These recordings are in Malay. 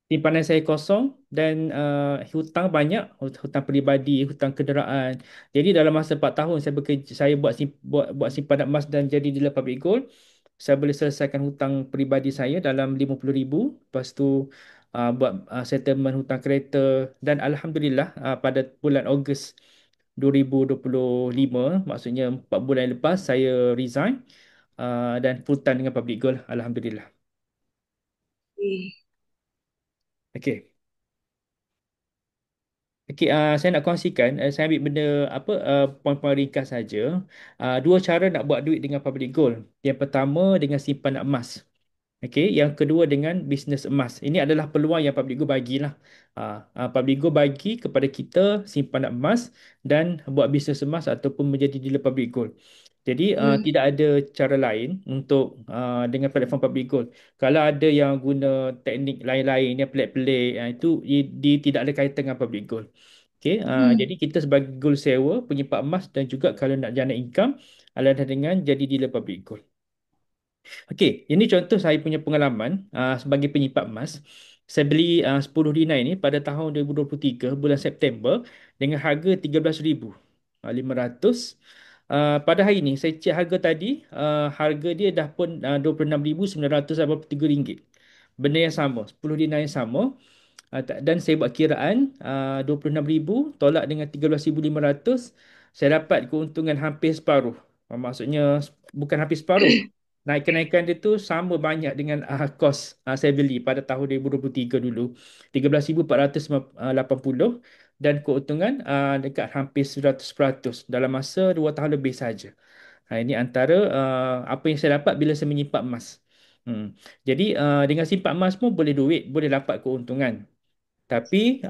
simpanan saya kosong dan hutang banyak, hutang peribadi, hutang kenderaan. Jadi dalam masa 4 tahun saya bekerja, saya buat simpanan emas dan jadi dealer public gold. Saya boleh selesaikan hutang peribadi saya dalam 50,000. Lepas tu buat settlement hutang kereta dan alhamdulillah pada bulan Ogos 2025, maksudnya 4 bulan lepas saya resign dan full time dengan public gold, alhamdulillah. Eh, Okey. Okey, saya nak kongsikan, saya ambil benda apa poin-poin ringkas saja. Dua cara nak buat duit dengan public gold. Yang pertama dengan simpanan emas. Okey, yang kedua dengan bisnes emas. Ini adalah peluang yang Public Go bagilah. Public Go bagi kepada kita simpanan emas dan buat bisnes emas ataupun menjadi dealer Public Gold. Jadi hmm, tidak ada cara lain untuk dengan platform Public Gold. Kalau ada yang guna teknik lain-lain yang pelik-pelik, tidak ada kaitan dengan Public Gold. Okey, hmm, jadi kita sebagai gold sewa, penyimpan emas dan juga kalau nak jana income adalah dengan jadi dealer Public Gold. Okey, ini contoh saya punya pengalaman sebagai penyimpan emas. Saya beli 10 dinai ni pada tahun 2023 bulan September dengan harga 13,500. Pada hari ini saya cek harga tadi, harga dia dah pun 26,983 ringgit. Benda yang sama, 10 dinai yang sama. Dan saya buat kiraan 26,000 tolak dengan 13,500, saya dapat keuntungan hampir separuh. Maksudnya bukan hampir separuh. Kenaikan dia tu sama banyak dengan kos saya beli pada tahun 2023 dulu. 13,480 dan keuntungan dekat hampir 100% dalam masa 2 tahun lebih saja. Ini antara apa yang saya dapat bila saya menyimpan emas. Jadi dengan simpan emas pun boleh duit, boleh dapat keuntungan. Tapi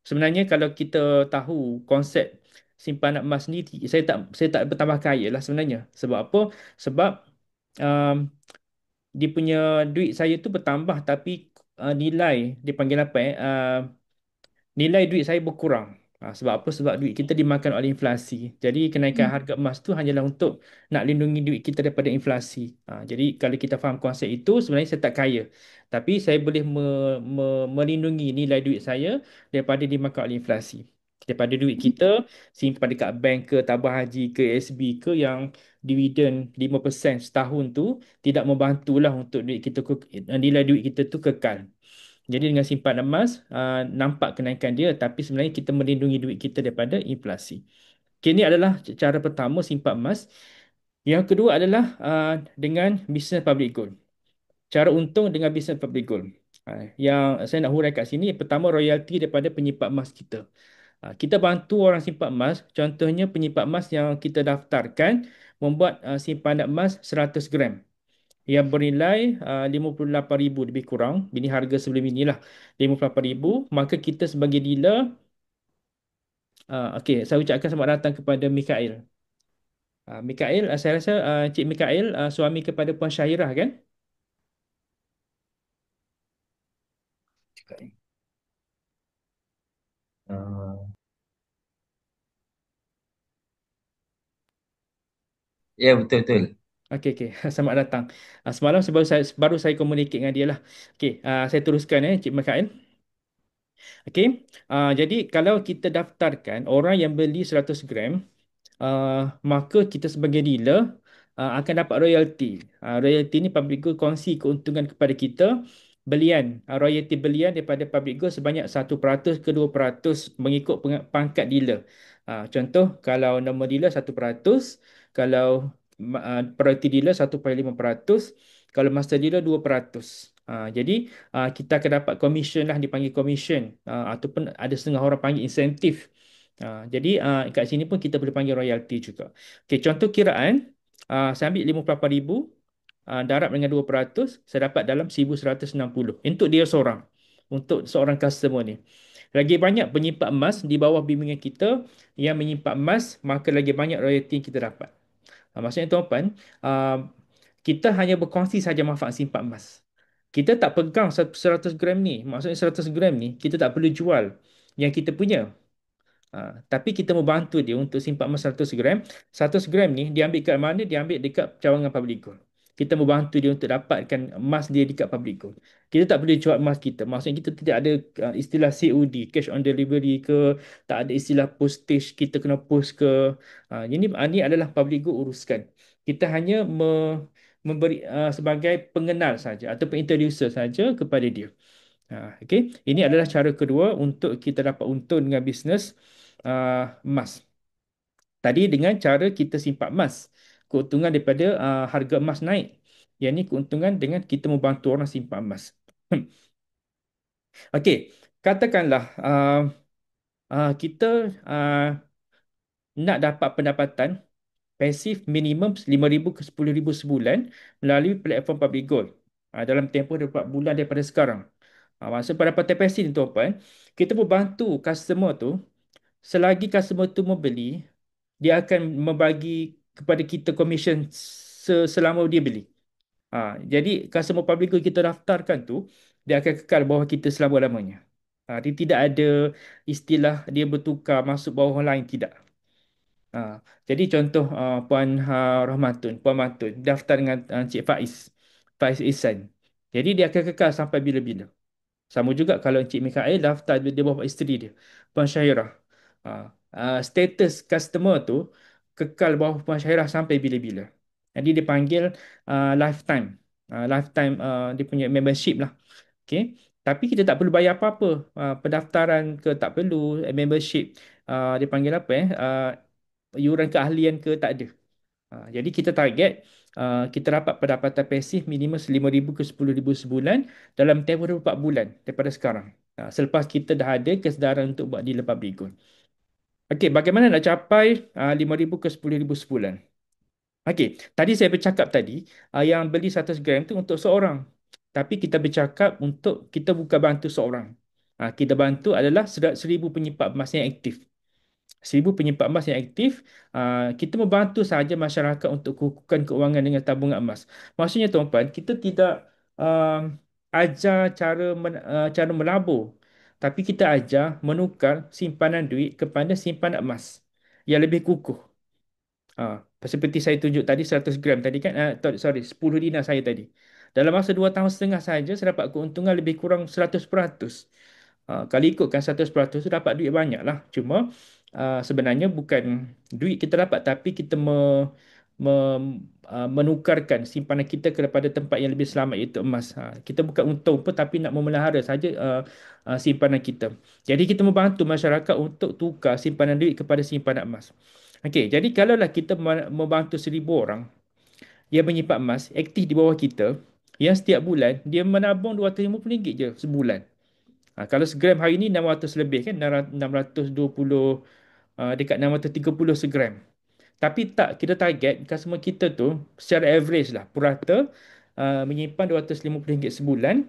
sebenarnya kalau kita tahu konsep simpanan emas ni, saya tak bertambah kaya lah sebenarnya. Sebab apa? Sebab um, dia punya duit saya tu bertambah tapi nilai dipanggil apa nilai duit saya berkurang. Sebab apa? Sebab duit kita dimakan oleh inflasi. Jadi kenaikan hmm. harga emas tu hanyalah untuk nak lindungi duit kita daripada inflasi. Jadi kalau kita faham konsep itu, sebenarnya saya tak kaya. Tapi saya boleh melindungi nilai duit saya daripada dimakan oleh inflasi. Daripada duit kita simpan dekat bank ke, tabung haji ke, SB ke yang dividen 5% setahun tu tidak membantulah untuk nilai duit kita tu kekal. Jadi dengan simpan emas, nampak kenaikan dia tapi sebenarnya kita melindungi duit kita daripada inflasi. Okay, ini adalah cara pertama simpan emas. Yang kedua adalah dengan bisnes public gold. Cara untung dengan bisnes public gold. Yang saya nak huraikan kat sini, yang pertama royalty daripada penyimpan emas kita. Kita bantu orang simpan emas, contohnya penyimpan emas yang kita daftarkan membuat simpanan emas 100 gram yang bernilai 58,000 lebih kurang. Ini harga sebelum inilah 58,000. Maka kita sebagai dealer, okey, saya ucapkan selamat datang kepada Mikael. Mikael, saya rasa Cik Mikael suami kepada Puan Syahirah kan? Cakap ni. Ah, Ya, betul betul. Okey, okey. Selamat datang. Semalam baru saya communicate dengan dia lah. Okey, saya teruskan Cik Mikael. Okey, jadi kalau kita daftarkan orang yang beli 100 gram, maka kita sebagai dealer akan dapat royalty. Royalty ni public good kongsi keuntungan kepada kita. Royalty belian daripada public good sebanyak 1% ke 2% mengikut pangkat dealer. Contoh, kalau nama dealer 1%, kalau priority dealer 1,5%, kalau master dealer 2%. Jadi kita akan dapat commission lah, dipanggil commission, ataupun ada setengah orang panggil insentif. Jadi kat sini pun kita boleh panggil royalty juga. Okey, contoh kiraan, saya ambil 58,000, darab dengan 2%, saya dapat dalam 1,160 untuk dia seorang. Untuk seorang customer ni. Lagi banyak penyimpan emas di bawah bimbingan kita yang menyimpan emas, maka lagi banyak royalty yang kita dapat. Maksudnya tuan-puan, ah, kita hanya berkongsi saja manfaat simpan emas. Kita tak pegang 100 gram ni. Maksudnya 100 gram ni, kita tak perlu jual yang kita punya. Tapi kita membantu dia untuk simpan emas 100 gram. 100 gram ni diambil kat mana? Diambil dekat cawangan public gold. Kita membantu dia untuk dapatkan emas dia dekat public gold. Kita tak boleh jual emas kita. Maksudnya kita tidak ada istilah COD, cash on delivery ke, tak ada istilah postage, kita kena post ke. Ini adalah public gold uruskan. Kita hanya memberi sebagai pengenal saja ataupun introducer saja kepada dia. Okey. Ini adalah cara kedua untuk kita dapat untung dengan bisnes emas. Tadi dengan cara kita simpan emas. Keuntungan daripada harga emas naik. Yang ni keuntungan dengan kita membantu orang simpan emas. Okey. Katakanlah kita nak dapat pendapatan pasif minimum 5,000 ke 10,000 sebulan melalui platform Public Gold. Dalam tempoh 24 bulan daripada sekarang. Maksud pendapatan pasif ni tuan-puan, kita membantu customer tu, selagi customer tu membeli, dia akan membagi kepada kita commission selama dia beli. Jadi customer Public Gold kita daftarkan tu, dia akan kekal bawah kita selama-lamanya. Dia tidak ada istilah dia bertukar masuk bawah orang lain, tidak. Jadi contoh Puan Rahmatun, Puan Matun daftar dengan Encik Faiz, Faiz Ihsan. Jadi dia akan kekal sampai bila-bila. Sama juga kalau Encik Mikhail daftar dia bapa isteri dia, Puan Syahirah. Status customer tu kekal bawah Puan Syahirah sampai bila-bila. Jadi dia panggil lifetime. Lifetime dia punya membership lah. Okay. Tapi kita tak perlu bayar apa-apa. Pendaftaran ke tak perlu, membership. Dia panggil apa yuran keahlian ke tak ada. Jadi kita target kita dapat pendapatan pasif minimum 5,000 ke 10,000 sebulan dalam tempoh 24 bulan daripada sekarang. Selepas kita dah ada kesedaran untuk buat dealer public gold. Okey, bagaimana nak capai 5,000 ke 10,000 sebulan? Okey, tadi saya bercakap tadi yang beli 100 gram tu untuk seorang. Tapi kita bercakap untuk kita bukan bantu seorang. Kita bantu adalah 1,000 penyimpan emas yang aktif. 1,000 penyimpan emas yang aktif, kita membantu sahaja masyarakat untuk kukuhkan keuangan dengan tabungan emas. Maksudnya tuan-tuan, kita tidak ajar cara melabur, tapi kita ajar menukar simpanan duit kepada simpanan emas yang lebih kukuh. Seperti saya tunjuk tadi 100 gram tadi kan, sorry 10 dinar saya tadi. Dalam masa 2 tahun setengah saja saya dapat keuntungan lebih kurang 100%. Kalau ikutkan 100% tu dapat duit banyak lah. Cuma sebenarnya bukan duit kita dapat, tapi kita me, menukarkan simpanan kita kepada tempat yang lebih selamat, iaitu emas. Kita bukan untung pun, tapi nak memelihara saja simpanan kita. Jadi kita membantu masyarakat untuk tukar simpanan duit kepada simpanan emas. Okey, jadi kalaulah kita membantu 1,000 orang yang menyimpan emas aktif di bawah kita, yang setiap bulan dia menabung RM250 je sebulan. Kalau segram hari ni 600 lebih kan, 620, dekat 630 segram. Tapi tak, kita target customer kita tu secara average lah, purata menyimpan RM250 sebulan.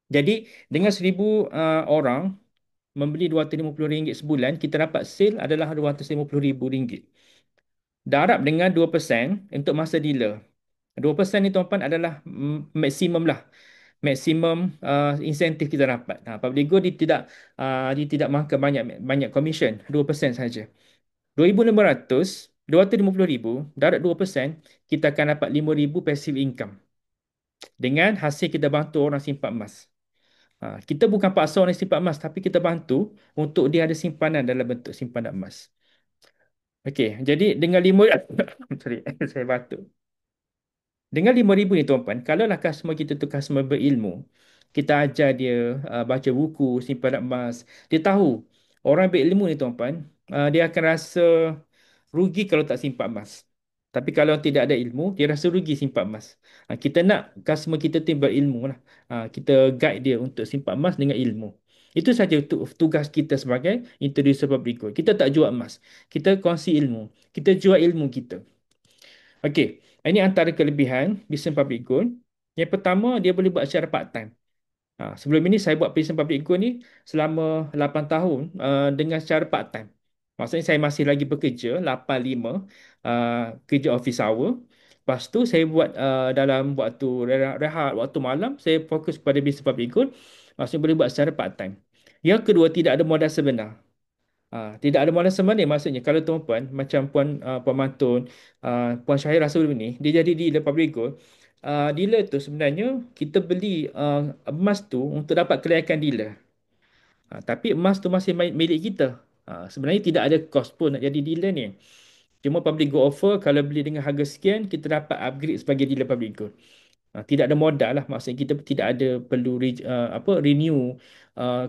Jadi dengan 1,000 orang membeli RM250 sebulan, kita dapat sale adalah RM250,000. Darab dengan 2% untuk masa dealer. 2% ni tuan-tuan adalah maksimum lah. Maksimum insentif kita dapat. Public Go dia tidak makan banyak banyak commission, 2% saja. 2,500, 250,000 darab 2%, kita akan dapat 5,000 passive income. Dengan hasil kita bantu orang simpan emas. Kita bukan paksa orang simpan emas, tapi kita bantu untuk dia ada simpanan dalam bentuk simpanan emas. Okey, jadi dengan 5 sorry, saya batuk. Dengan 5,000 ni tuan-puan, kalaulah customer kita tu customer berilmu, kita ajar dia baca buku, simpanan emas, dia tahu. Orang berilmu ni tuan-puan, dia akan rasa rugi kalau tak simpan emas. Tapi kalau tidak ada ilmu, dia rasa rugi simpan emas. Kita nak customer kita tu berilmu lah. Kita guide dia untuk simpan emas dengan ilmu. Itu saja tugas kita sebagai introducer public gold. Kita tak jual emas. Kita kongsi ilmu. Kita jual ilmu kita. Okey, ini antara kelebihan bisnes public gold. Yang pertama, dia boleh buat secara part time. Sebelum ini saya buat bisnes public gold ni selama 8 tahun dengan secara part time. Maksudnya saya masih lagi bekerja 8-5 kerja office hour. Lepas tu saya buat dalam waktu rehat, waktu malam saya fokus pada bisnes public gold. Maksudnya boleh buat secara part time. Yang kedua, tidak ada modal sebenar. Tidak ada modal semanding, maksudnya kalau tuan-puan macam Puan Mantun, Puan Syahira sebelum ni dia jadi dealer public gold. Dealer tu sebenarnya kita beli emas tu untuk dapat kelayakan dealer. Tapi emas tu masih milik kita. Sebenarnya tidak ada kos pun nak jadi dealer ni. Cuma public gold offer kalau beli dengan harga sekian kita dapat upgrade sebagai dealer public gold. Tidak ada modal lah, maksudnya kita tidak ada perlu renew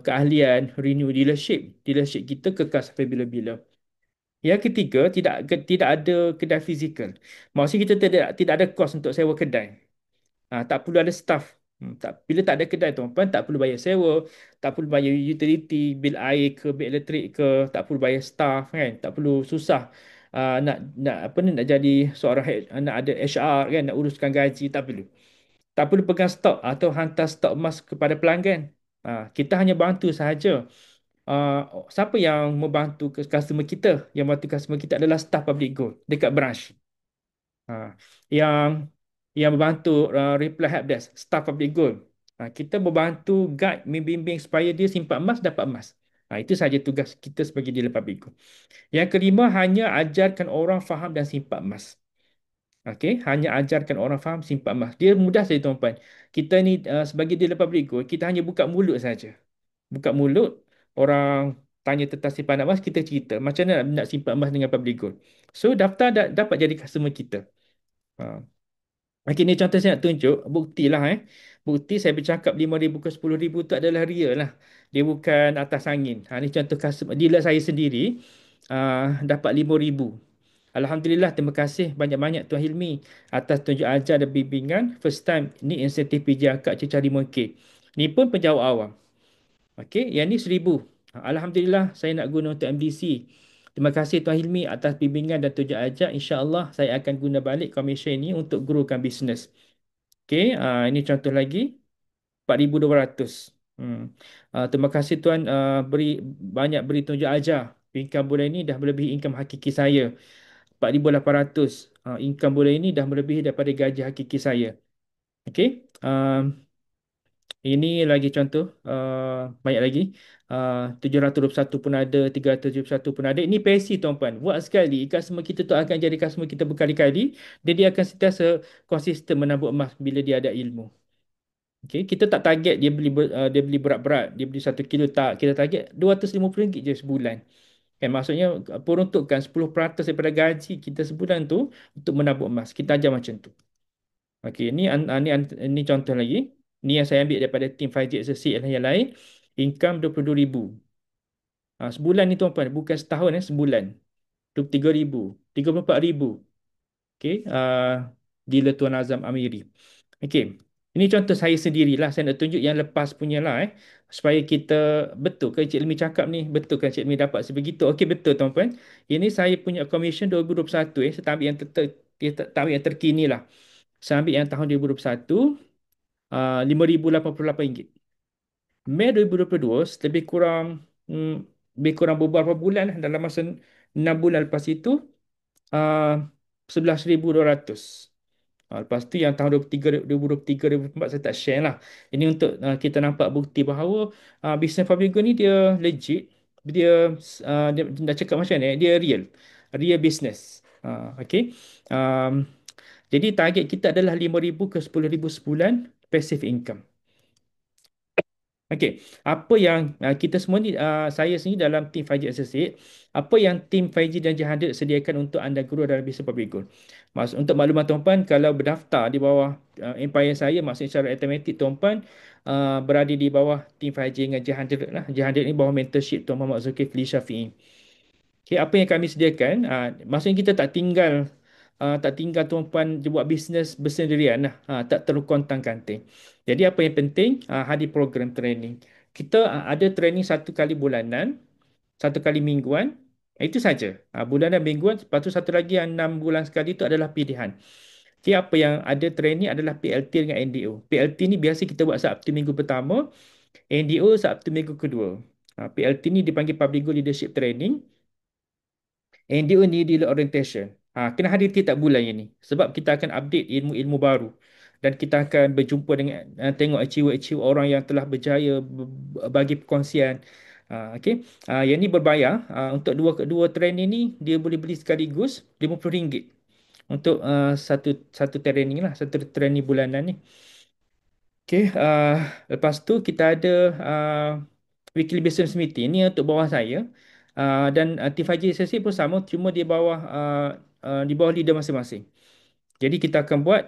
keahlian, renew dealership. Dealership kita kekal sampai bila-bila. Yang ketiga, tidak ada kedai fizikal. Maksudnya kita tidak ada kos untuk sewa kedai. Tak perlu ada staff. Bila tak ada kedai tuan-tuan, tak perlu bayar sewa, tak perlu bayar utility, bil air ke, bil elektrik ke, tak perlu bayar staff kan, tak perlu susah nak apa ni nak jadi seorang nak ada HR kan, nak uruskan gaji, tak perlu. Tak perlu pegang stok atau hantar stok emas kepada pelanggan. Kita hanya bantu sahaja. Siapa yang membantu customer kita? Yang membantu customer kita adalah staff public gold dekat branch. Ha, yang yang membantu reply help desk, staff public gold. Kita membantu guide, membimbing supaya dia simpan emas, dapat emas. Itu saja tugas kita sebagai dealer public gold. Yang kelima, hanya ajarkan orang faham dan simpan emas. Okey, hanya ajarkan orang faham simpan emas. Dia mudah saja tuan-tuan. Kita ni sebagai dealer public gold, kita hanya buka mulut saja. Buka mulut, orang tanya tentang simpanan emas, kita cerita macam mana nak simpan emas dengan public gold. So, daftar dapat jadi customer kita. Ha. Okey, ni contoh saya nak tunjuk. Bukti lah Bukti saya bercakap 5,000 ke 10,000 tu adalah real lah. Dia bukan atas angin. Ni contoh customer. Dealer saya sendiri dapat 5,000. Alhamdulillah, terima kasih banyak-banyak Tuan Hilmi atas tunjuk ajar dan bimbingan. First time ni insentif PJ akak cecah 5K. Ni pun penjawat awam. Okey, yang ni 1,000. Alhamdulillah, saya nak guna untuk MDC. Terima kasih Tuan Hilmi atas bimbingan dan tunjuk ajar. InsyaAllah saya akan guna balik komisen ini untuk gurukan bisnes. Okey, ini contoh lagi. 4,200. Terima kasih Tuan beri tunjuk ajar. Income bulan ini dah melebihi income hakiki saya. 4,800. Income bulan ini dah melebihi daripada gaji hakiki saya. Okey. Ini lagi contoh, banyak lagi. 721 pun ada, 371 pun ada. Ini PSC tuan-puan. Buat sekali, customer kita tu akan jadi customer kita berkali-kali. Dan dia akan sentiasa konsisten menabur emas bila dia ada ilmu. Okay? Kita tak target dia beli berat-berat, dia beli 1 kilo, tak. Kita target RM250 je sebulan. Kan, maksudnya peruntukkan 10% daripada gaji kita sebulan tu untuk menabur emas. Kita ajar macam tu. Okey, ni contoh lagi. Ni yang saya ambil daripada tim 5G Associate dan yang lain. Income 22,000. Sebulan ni tuan-tuan, bukan setahun sebulan. 23,000, 34,000. Okey, dealer Tuan Azam Amiri. Okey. Ini contoh saya sendirilah. Saya nak tunjuk yang lepas punya lah supaya kita betul ke Cik Ilmi cakap ni, betul ke Cik Ilmi dapat sebegitu. Okey, betul tuan-tuan. Ini saya punya commission 2021 saya tak ambil yang tak ambil yang terkini lah. Saya ambil yang tahun 2021, RM5,088. Mei 2022, lebih kurang beberapa bulan dalam masa 6 bulan lepas itu, uh, 11,200. Lepas tu yang tahun 2023, 2024 saya tak share lah. Ini untuk kita nampak bukti bahawa bisnes Fabigo ni dia legit. Dia, dia nak cakap macam ni, dia real. Real business. Okay. Jadi target kita adalah 5,000 ke 10,000 sebulan passive income. Okey, apa yang kita semua ni, saya sendiri dalam tim 5G Associate, apa yang tim 5G dan Jahadir sediakan untuk anda guru dalam bisnes public goal. Untuk makluman tuan-puan, kalau berdaftar di bawah empire saya, maksudnya secara automatik tuan-puan berada di bawah tim 5G dengan Jahadir lah. Jahadir ni bawah mentorship Tuan Muhammad Zulkifli Syafi'i. Okay, apa yang kami sediakan, maksudnya kita tak tinggal tuan-puan je buat bisnes bersendirian lah. Tak terkontang kanting. Jadi apa yang penting, hadir program training. Kita ada training 1 kali bulanan, 1 kali mingguan. Itu saja. Bulanan mingguan. Lepas tu satu lagi yang 6 bulan sekali itu adalah pilihan. Jadi apa yang ada training adalah PLT dengan NDO. PLT ni biasa kita buat Sabtu minggu pertama. NDO Sabtu minggu kedua. PLT ni dipanggil Public Goal Leadership Training. NDO ni dealer orientation. Kena hadir tiap bulan ini. Sebab kita akan update ilmu-ilmu baru. Dan kita akan berjumpa dengan tengok achieve-achieve orang yang telah berjaya bagi perkongsian. Okey. Yang ni berbayar. Untuk dua dua training ni dia boleh beli sekaligus RM50 untuk satu satu training lah, satu training bulanan ni. Okey. Lepas tu kita ada weekly business meeting ni untuk bawah saya. Dan T5G sesi pun sama, cuma di bawah leader masing-masing. Jadi kita akan buat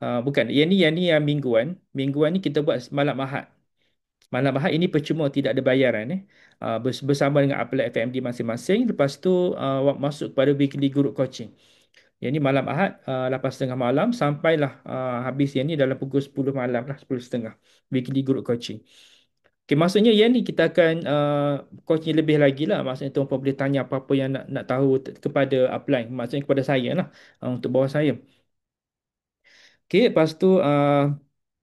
bukan yang mingguan. Mingguan ni kita buat malam Ahad. Malam Ahad ini percuma, tidak ada bayaran bersama dengan upline FMD masing-masing. Lepas tu masuk kepada weekly group coaching. Yang ni malam Ahad 8:30 malam sampailah habis yang ni dalam pukul 10 malam lah, 10:30 weekly group coaching. Okay, maksudnya yang ni kita akan coaching lebih lagi lah. Maksudnya tuan puan boleh tanya apa-apa yang nak tahu kepada upline. Maksudnya kepada saya lah, untuk bawah saya. Okay, lepas tu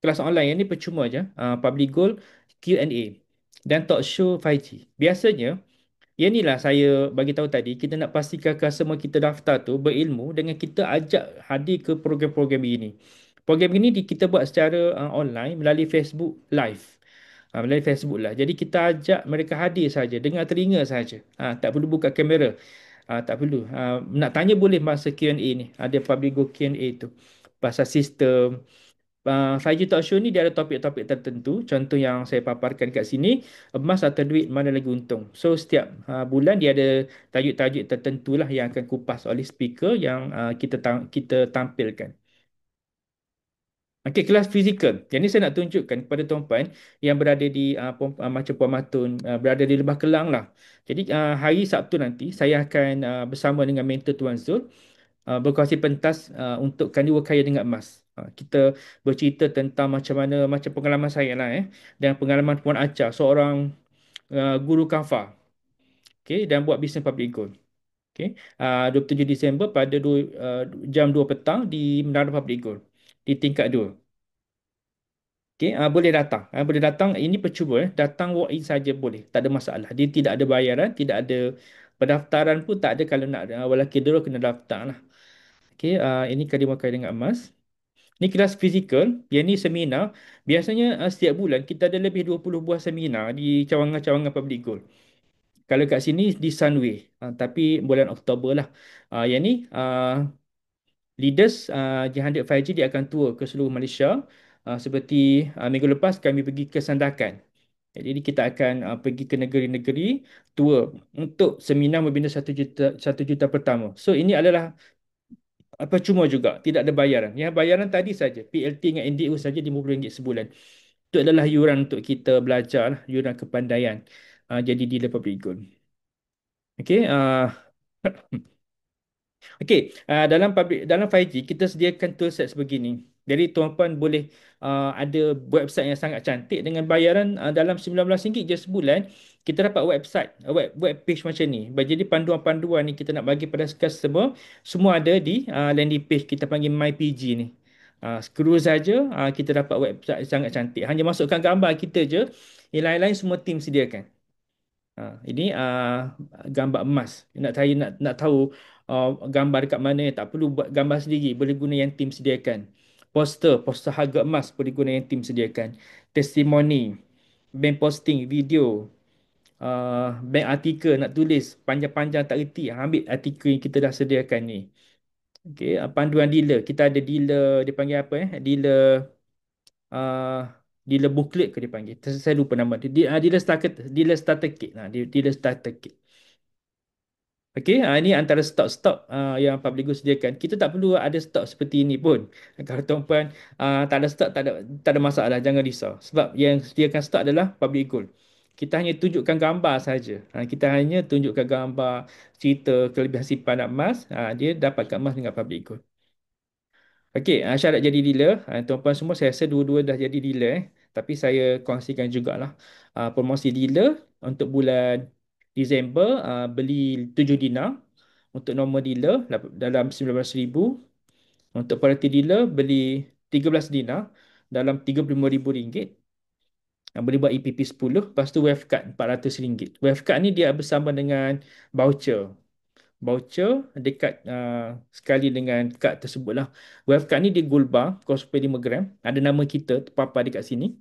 kelas online yang ni percuma je. Public Goal, Q&A dan talk show 5G. Biasanya, yang inilah saya bagi tahu tadi, kita nak pastikan customer kita daftar tu berilmu dengan kita ajak hadir ke program-program ini. Program ini kita buat secara online melalui Facebook Live. Melalui Facebook Live. Jadi kita ajak mereka hadir saja, dengar telinga saja. Tak perlu buka kamera. Tak perlu. Nak tanya boleh masa Q&A ni. Ada public go Q&A tu. Pasal sistem. 5G Talk Show ni dia ada topik-topik tertentu. Contoh yang saya paparkan kat sini, emas atau duit mana lagi untung. So setiap bulan dia ada tajuk-tajuk tertentu lah yang akan kupas oleh speaker yang kita tampilkan. Okey, kelas fizikal. Yang ni saya nak tunjukkan kepada tuan-puan yang berada di macam Puan Matun, berada di Lebah Kelang lah. Jadi hari Sabtu nanti saya akan bersama dengan mentor Tuan Zul berkongsi pentas untuk Kandiwa Kaya dengan Emas. Kita bercerita tentang macam mana, macam pengalaman saya lah dan pengalaman Puan Acha, seorang guru kafa, okay, dan buat bisnes public gold. Okay. 27 Disember pada jam 2 petang di Menara Public Gold di tingkat 2. Okay, boleh datang. Boleh datang. Ini percuma. Datang walk in saja boleh. Tak ada masalah. Dia tidak ada bayaran, tidak ada pendaftaran pun tak ada. Kalau nak walaki dulu kena daftar lah. Okay, ini Kadima Kaya dengan Emas. Ini kelas fizikal. Yang ni seminar. Biasanya setiap bulan kita ada lebih 20 buah seminar di cawangan-cawangan public gold. Kalau kat sini di Sunway. Tapi bulan Oktober lah. Yang ni leaders J100 5G dia akan tour ke seluruh Malaysia. Seperti minggu lepas kami pergi ke Sandakan. Jadi kita akan pergi ke negeri-negeri tour untuk seminar membina 1 juta 1 juta pertama. So ini adalah percuma juga, tidak ada bayaran. Yang bayaran tadi saja, PLT dengan NDU saja RM50 sebulan. Itu adalah yuran untuk kita belajar, lah, yuran kepandaian. Jadi dealer public gold. Okey, okey, dalam 5G kita sediakan toolset sebegini. Jadi tuan-puan boleh ada website yang sangat cantik dengan bayaran dalam RM19 je sebulan. Kita dapat website, web page macam ni. Jadi panduan-panduan ni kita nak bagi pada customer, semua ada di landing page kita panggil MyPG ni. Scroll saja, kita dapat website sangat cantik. Hanya masukkan gambar kita je, yang lain-lain semua tim sediakan. Ini gambar emas. Nak tahu gambar dekat mana, tak perlu buat gambar sendiri, boleh guna yang tim sediakan. Poster harga emas boleh guna yang tim sediakan. Testimoni, bank posting, video, bank artikel nak tulis panjang-panjang tak reti, ambil artikel yang kita dah sediakan ni. Okey, panduan dealer. Kita ada dealer, dia panggil apa uh, dealer booklet ke dia panggil. Saya lupa nama dia. Dealer starter kit. Dealer starter kit. Okey, ini antara stok-stok yang Public Good sediakan. Kita tak perlu ada stok seperti ini pun. Kalau tuan-puan tak ada stok, tak ada masalah. Jangan risau. Sebab yang sediakan stok adalah Public Good. Kita hanya tunjukkan gambar saja. Kita hanya tunjukkan gambar cerita kelebihan simpanan emas. Dia dapatkan emas dengan Public Good. Okey, syarat jadi dealer. Tuan-puan semua saya rasa dua-dua dah jadi dealer. Tapi saya kongsikan jugalah promosi dealer untuk bulan Disember beli 7 dinar. Untuk normal dealer dalam 19,000. Untuk priority dealer beli 13 dinar dalam RM35,000. Boleh buat EPP 10. Lepas tu wave card RM400. Wave card ni dia bersama dengan voucher. Voucher dekat sekali dengan kad tersebut lah. Wave card ni dia gold bar 0.5 gram. Ada nama kita terpapar dekat sini.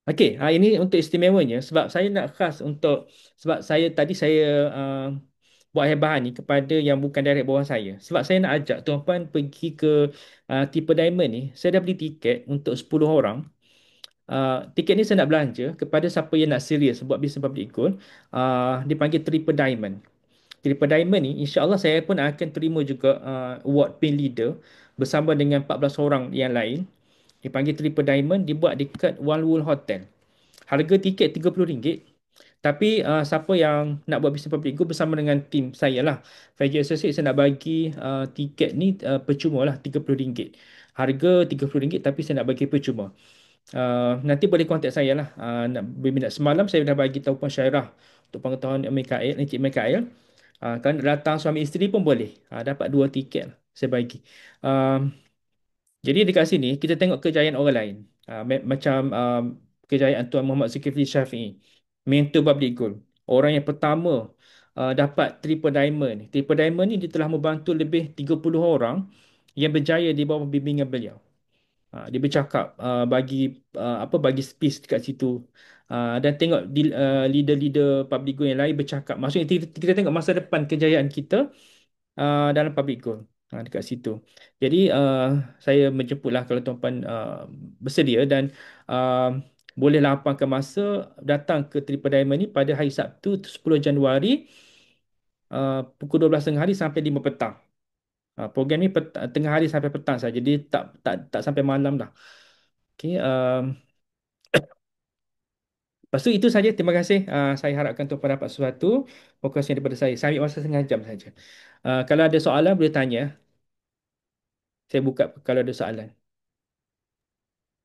Okey, ini untuk istimewanya sebab saya nak khas untuk sebab saya tadi saya buat bahan ni kepada yang bukan direct bawah saya. Sebab saya nak ajak tuan-puan pergi ke tipe diamond ni. Saya dah beli tiket untuk 10 orang. Tiket ni saya nak belanja kepada siapa yang nak serius buat bisnes public goal. Dipanggil Triple Diamond. Triple Diamond ni insya-Allah saya pun akan terima juga award pin leader bersama dengan 14 orang yang lain. Dipanggil Triple Diamond, dibuat dekat One World Hotel. Harga tiket RM30. Tapi siapa yang nak buat bisnes public go bersama dengan tim saya lah. Fajar Associate saya nak bagi tiket ni percuma lah RM30. Harga RM30 tapi saya nak bagi percuma. Nanti boleh kontak saya lah. Nak berminat semalam saya dah bagi tahu Puan Syairah untuk pengetahuan Mikael, Encik Mikael. Kalau nak datang suami isteri pun boleh. Dapat dua tiket lah saya bagi. Uh, jadi dekat sini kita tengok kejayaan orang lain. Macam kejayaan Tuan Muhammad Zulkifli Syafi'i. Mentor public goal. Orang yang pertama dapat triple diamond. Triple diamond ni dia telah membantu lebih 30 orang yang berjaya di bawah bimbingan beliau. Dia bercakap bagi speech dekat situ. Dan tengok leader-leader public goal yang lain bercakap. Maksudnya kita tengok masa depan kejayaan kita dalam public goal dekat situ. Jadi saya menjemputlah kalau tuan-puan bersedia dan uh, boleh lapangkan masa datang ke Triple Diamond ni pada hari Sabtu 10 Januari pukul 12 tengah hari sampai 5 petang. Program ni tengah hari sampai petang saja. Jadi tak sampai malam dah. Okey, lepas tu itu saja. Terima kasih. Saya harapkan tuan-puan dapat sesuatu fokus yang daripada saya. Saya ambil masa setengah jam saja. Kalau ada soalan boleh tanya. Saya buka kalau ada soalan.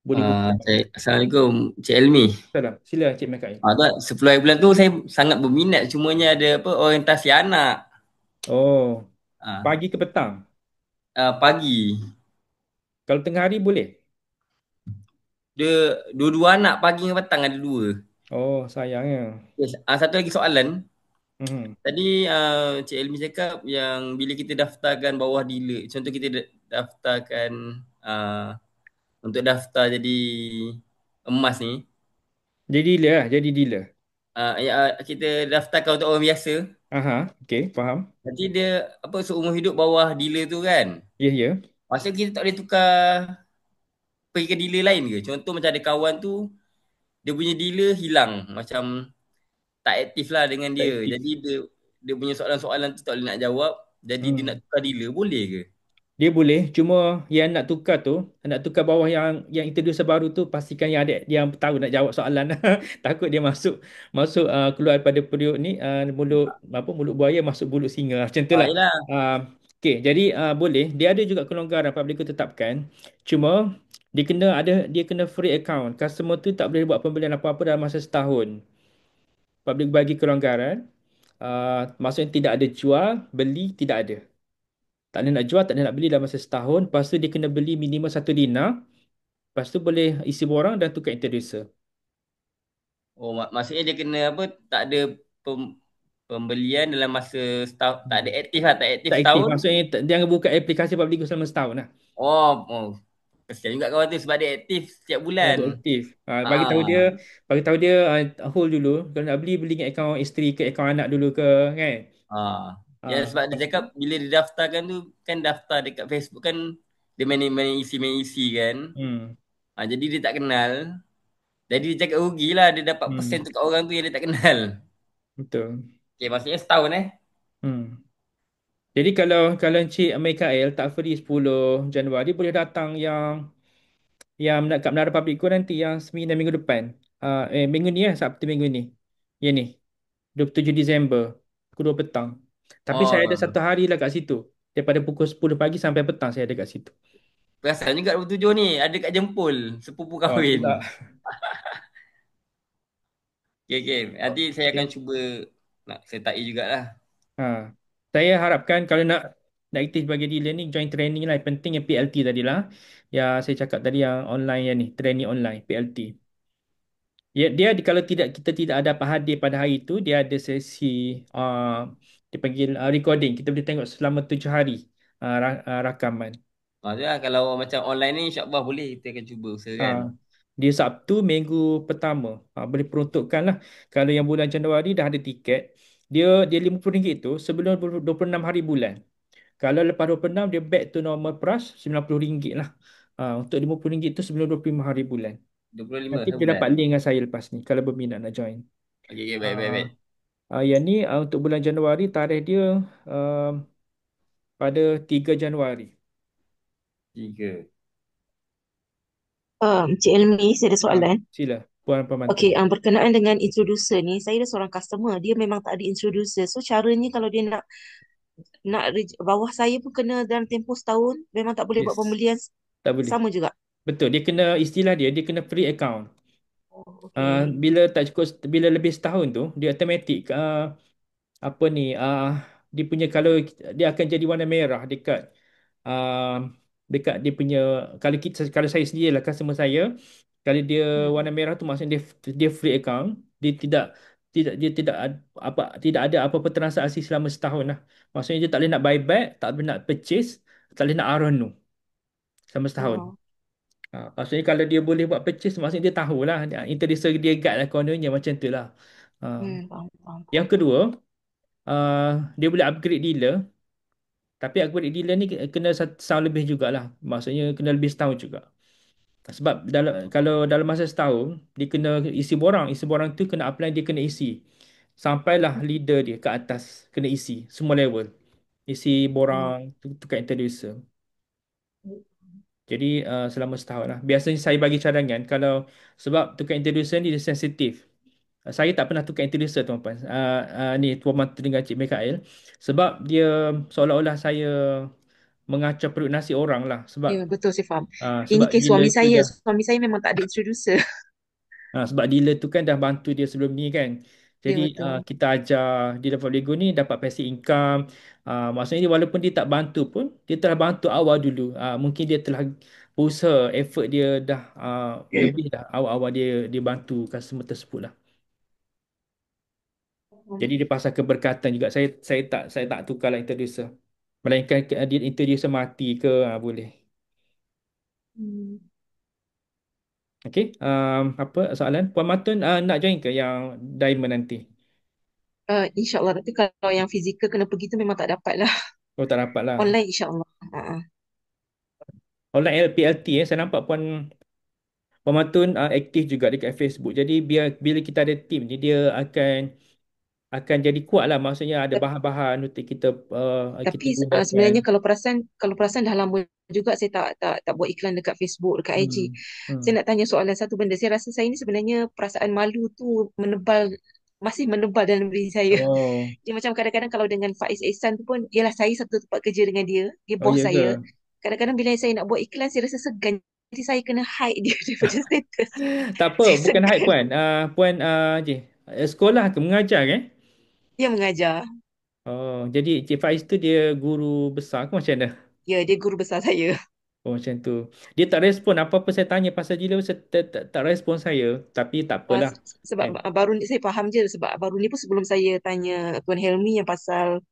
Boleh buka. Assalamualaikum, Cik Elmi. Salam. Sila Cik Mikael. Tak, 10 hari bulan tu saya sangat berminat, cumanya ada apa orientasi anak. Oh, Ah, pagi ke petang? Pagi. Kalau tengah hari boleh? Dia dua-dua anak pagi dengan petang ada dua. Oh, sayangnya. Yes. Satu lagi soalan. Hmm. Tadi Cik Elmi cakap yang bila kita daftarkan bawah dealer, contoh kita daftarkan untuk daftar jadi emas ni, Jadi dealer lah, jadi dealer. kita daftarkan untuk orang biasa, Aha, okey, faham. nanti dia apa seumur hidup bawah dealer tu kan. Ya, ya. Maksudnya kita tak boleh tukar pergi ke dealer lain ke? Contoh macam ada kawan tu, dia punya dealer hilang. Macam tak aktif lah dengan Tak dia. aktif. Jadi dia punya soalan-soalan tu tak boleh nak jawab. Jadi dia nak Hmm. tukar dealer, boleh ke? Dia boleh, cuma yang nak tukar bawah yang introducer baru tu pastikan yang ada yang tahu nak jawab soalan. Takut dia masuk masuk keluar pada periuk ni mulut buaya masuk mulut singa. Macam tu lah. Yelah. Uh, okey, jadi boleh. Dia ada juga kelonggaran public tetapkan. Cuma dia kena free account. Customer tu tak boleh buat pembelian apa-apa dalam masa setahun. Public bagi kelonggaran. Maksudnya tidak ada jual, beli tidak ada. Tak ada nak jual, tak ada nak beli dalam masa setahun. Lepas tu dia kena beli minimum 1 dinar. Lepas tu boleh isi borang dan tukar introducer. Oh, maksudnya dia kena apa, tak ada pembelian dalam masa setahun, tak ada Hmm. aktif lah, tak aktif Tak aktif. setahun. Maksudnya jangan buka aplikasi public selama setahun lah. Oh. Kesian juga kawan tu sebab dia aktif setiap Oh, bulan. dia aktif. Ah, Bagi tahu dia hold dulu. Kalau nak beli, beli dengan akaun isteri ke akaun anak dulu ke, kan? Ya sebab dia Lepas tu, cakap bila dia daftarkan tu kan daftar dekat Facebook kan dia main isi kan. hmm, Jadi dia tak kenal. Jadi dia cakap rugilah dia dapat persen hmm, tu kat orang tu yang dia tak kenal. betul. Okay, maksudnya setahun Hmm. Jadi kalau Encik Mikael tak free 10 Januari, boleh datang yang kat Menara Public Go nanti yang seminar minggu depan. Minggu ni Sabtu minggu ni. Ya ni, 27 Disember, pukul 2 petang. Tapi saya ada Oh, 1 hari lah kat situ. Daripada pukul 10 pagi sampai petang saya ada kat situ. perasan juga 27 ni ada kat Jempol, sepupu Oh, kahwin. pula. Okay. Nanti saya akan Okay. cuba nak sertai jugalah. Ha. Saya harapkan kalau nak aktif bagi dealer ni join training lah. Yang penting yang PLT tadi lah. Ya saya cakap tadi yang online yang ni, training online PLT. Ya, kalau kita tidak ada apa hadir pada hari itu, dia ada sesi dipanggil recording. Kita boleh tengok selama 7 hari rakaman. Maksudnya kalau macam online ni insyaAllah boleh kita akan cuba usahakan. Ah, Dia Sabtu minggu pertama. Boleh peruntukkan lah. Kalau yang bulan Januari dah ada tiket. Dia RM50 tu sebelum 26 hari bulan. Kalau lepas 26 dia back to normal price RM90 lah. Untuk RM50 tu sebelum 25 hari bulan. 25 Nanti dia sebulan. dapat link dengan saya lepas ni kalau berminat nak join. Okey, okey, baik, baik, Ah, baik. yang ni untuk bulan Januari tarikh dia ah, pada 3 Januari. 3. Cik Elmi, saya ada Ah, soalan. sila Puan Pemantun. Okey, berkenaan dengan introducer ni, saya ada seorang customer, dia memang tak ada introducer. So caranya kalau dia bawah saya pun kena dalam tempoh setahun, memang tak boleh buat Yes. pembelian Tak boleh. sama juga. Betul. Dia kena istilah dia kena free account. Oh, okey. Bila tak cukup bila lebih setahun tu dia automatik apa ni dia punya kalau dia akan jadi warna merah uh, dekat dia punya kalau saya sendiri lah customer saya kalau dia Hmm. warna merah tu maksudnya dia free account dia tidak ada apa-apa transaksi selama setahun lah. Maksudnya dia tak boleh nak buy back, tak boleh nak purchase, tak boleh nak RNU selama setahun. Oh, Maksudnya kalau dia boleh buat purchase maksudnya dia tahulah introducer dia guide lah kononnya macam tu lah. faham, faham, Yang faham. kedua, uh, dia boleh upgrade dealer. Tapi upgrade dealer ni kena satu tahun lebih jugalah. Maksudnya kena lebih setahun juga. Sebab kalau dalam masa setahun, dia kena isi borang. Isi borang tu kena upline dia kena isi. Sampailah leader dia ke atas. Kena isi. Semua level. Isi Hmm. borang tu kat introducer. Jadi selama setahun lah. Biasanya saya bagi cadangan kalau sebab tukar introducer ni dia sensitif. Saya tak pernah tukar introducer tuan-puan. Ni Tuan Mantu dengan Cik Mikael. Sebab dia seolah-olah saya mengacau perut nasi orang lah. Sebab Ya, betul saya faham. Ini sebab kes dealer suami tu saya. dah Suami saya memang tak ada introducer. sebab dealer tu kan dah bantu dia sebelum ni kan. Ya, Jadi betul. kita ajar dia dapat Lego ni dapat passive income. Maksudnya walaupun dia tak bantu pun dia telah bantu awal dulu. Mungkin dia telah usaha effort dia dah lebih dah awal-awal dia bantu customer tersebut lah. Jadi dia pasal keberkatan juga. Saya tak tukarlah introducer. Melainkan dia introducer mati ke boleh. Hmm. Okey, apa soalan? Puan Matun nak join ke yang diamond nanti? InsyaAllah. Tapi kalau yang fizikal kena pergi tu memang tak dapat lah. Oh tak dapat lah. Online insyaAllah. Online LPLT saya nampak Puan Matun aktif juga dekat Facebook. Jadi biar bila kita ada team ni dia akan jadi kuat lah. Maksudnya ada Tap- bahan-bahan untuk kita Tapi gunakan. sebenarnya kalau perasan dah lama juga saya tak buat iklan dekat Facebook, dekat IG. Hmm. Saya Hmm. nak tanya soalan satu benda. Saya rasa saya ni sebenarnya perasaan malu tu masih menebal dalam diri saya. Oh, Dia macam kadang-kadang kalau dengan Faiz Ehsan tu pun, ialah saya satu tempat kerja dengan dia, dia oh bos ya ke? saya. Kadang-kadang bila saya nak buat iklan, saya rasa segan. Jadi saya kena hide dia daripada status. Tak apa, Saya bukan hype segan. puan. Puan sekolah ke mengajar ke? Dia mengajar. Oh, jadi Cik Faiz tu dia guru besar ke macam mana? Ya, dia guru besar saya. Oh, macam tu. Dia tak respon apa-apa saya tanya pasal dia tak respon saya. Tapi tak Uh, apalah. se- sebab Kan? baru ni saya faham je, sebab baru ni pun sebelum saya tanya Tuan Helmi yang pasal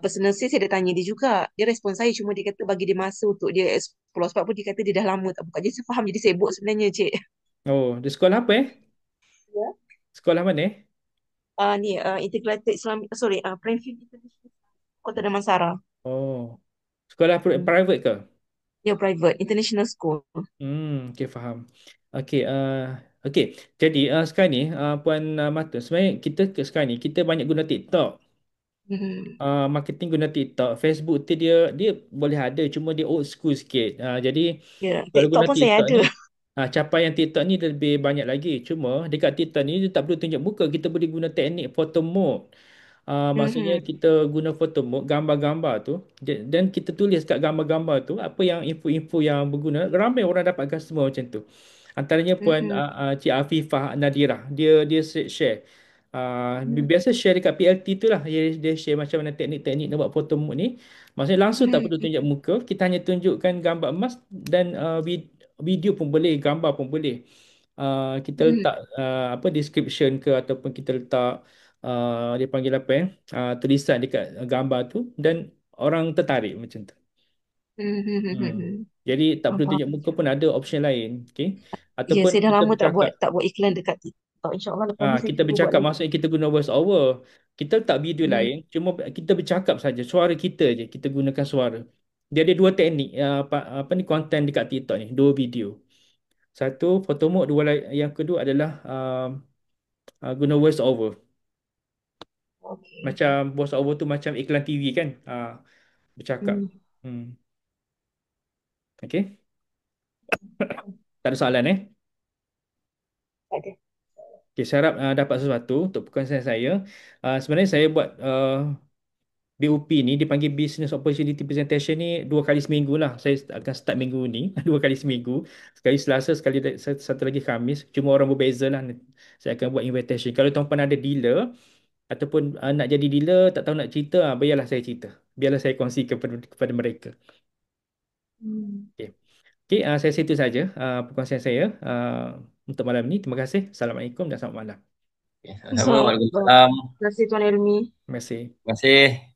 personal sales, saya dah tanya dia juga. Dia respon saya, cuma dia kata bagi dia masa untuk dia explore, sebab pun dia kata dia dah lama tak buka. Jadi saya faham, jadi sibuk sebenarnya, Cik. Oh, dia sekolah apa eh? Ya. Sekolah mana eh? Ni Integrated Islamic, sorry, Plainfield International, Kota Damansara. Oh, sekolah Hmm. private ke? Dia private international school. Okay, faham. Okay, okay. Jadi sekarang ni Puan Mata, sebenarnya sekarang ni kita banyak guna TikTok. Hmm. Marketing guna TikTok. Facebook tu dia dia boleh ada cuma dia old school sikit. Jadi Ya, kalau TikTok guna pun saya TikTok ada. ni capaian TikTok ni lebih banyak lagi. Cuma dekat TikTok ni dia tak perlu tunjuk muka. Kita boleh guna teknik photo mode. Maksudnya Hmm. kita guna photo mode gambar-gambar tu dan kita tulis kat gambar-gambar tu apa yang info-info yang berguna. Ramai orang dapat customer macam tu. Antaranya Puan Hmm. Cik Afifah Nadirah. Dia share. Hmm. Biasa share dekat PLT tu lah. Dia share macam mana teknik-teknik nak buat photo mood ni. Maksudnya langsung tak perlu Hmm. tunjuk muka. Kita hanya tunjukkan gambar emas dan video pun boleh, gambar pun boleh. Kita Hmm. letak apa description ke ataupun kita letak dia panggil apa tulisan dekat gambar tu dan orang tertarik macam tu. Hmm. Hmm. Hmm. Hmm. Hmm. Jadi tak Faham, perlu tunjuk faham. muka pun ada option lain. Okay. Ya, ataupun saya dah kita lama bercakap. tak buat iklan dekat TikTok. InsyaAllah lepas ni saya Kita cuba buat bercakap lagi. maksudnya kita guna voice over. Kita letak video Hmm. lain, cuma kita bercakap saja. Suara kita je, kita gunakan suara. Dia ada dua teknik, apa ni, konten dekat TikTok ni, dua video. Satu photo mode, yang kedua adalah guna voice over. Okey. Macam voice over tu macam iklan TV kan? Bercakap. Hmm. Hmm. Okay? Tak ada soalan eh? Tak ada. Okay, saya harap dapat sesuatu untuk perkongsian saya. Sebenarnya saya buat BOP ni dipanggil Business Opportunity Presentation ni 2 kali seminggu lah. Saya akan start minggu ni 2 kali seminggu. Sekali Selasa, satu lagi Khamis. Cuma orang berbeza lah. Saya akan buat invitation. Kalau tuan-puan ada dealer ataupun nak jadi dealer, tak tahu nak cerita, biarlah saya cerita. Biarlah saya kongsi kepada mereka. Hmm. Okay. Okay, saya situ saja perkongsian saya untuk malam ni. Terima kasih. Assalamualaikum dan selamat malam. Okay, sama-sama. Sama. Waalaikumsalam. Terima kasih Tuan Elmi. Terima kasih. Terima kasih.